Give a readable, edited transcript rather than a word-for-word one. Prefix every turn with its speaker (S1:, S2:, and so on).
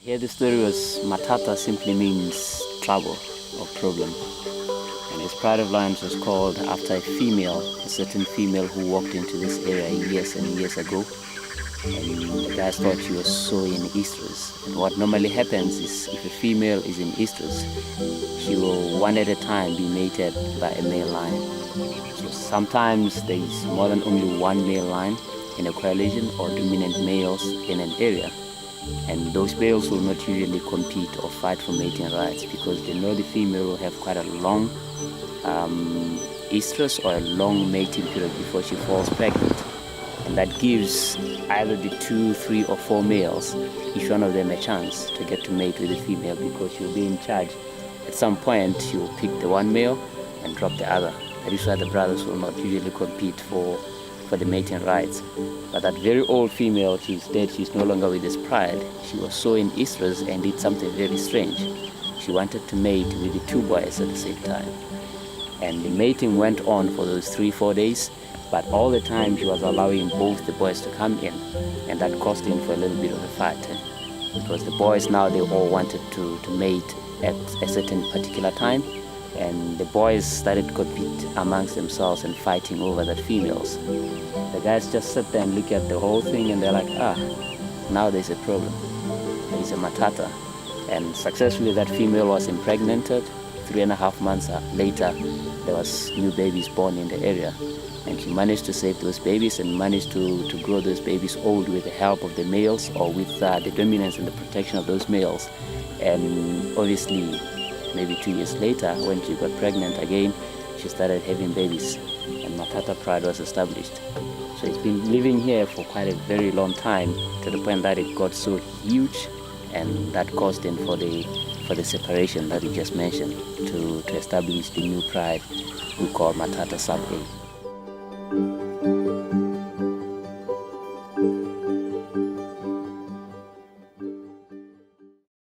S1: Here the story was Matata simply means trouble or problem. And his pride of lions was called after a certain female who walked into this area years and years ago. And the guys thought she was so in estrus. And what normally happens is if a female is in estrus, she will one at a time be mated by a male lion. So sometimes there is more than only one male lion in a coalition or dominant males in an area. And those males will not usually compete or fight for mating rights because they know the female will have quite a long estrus or a long mating period before she falls pregnant. And that gives either the 2, 3, or 4 males, each one of them, a chance to get to mate with the female because she'll be in charge. At some point, she will pick the one male and drop the other. That is why the brothers will not usually compete for the mating rights. But that very old female, she's dead, she's no longer with this pride. She was so in estrus and did something very strange. She wanted to mate with the 2 boys at the same time. And the mating went on for those 3, 4 days, but all the time she was allowing both the boys to come in, and that caused him for a little bit of a fight. Because the boys now, they all wanted to mate at a certain particular time, and the boys started to compete amongst themselves and fighting over the females. The guys just sit there and look at the whole thing and they're like, now there's a problem. There's a Matata. And successfully that female was impregnated. 3.5 months later, there was new babies born in the area. And she managed to save those babies and managed to grow those babies old with the help of the males or with the dominance and the protection of those males. And obviously, maybe 2 years later, when she got pregnant again, she started having babies, and Matata pride was established. So it's been living here for quite a very long time, to the point that it got so huge, and that caused him for the separation that we just mentioned, to establish the new pride we call Matata Sub A.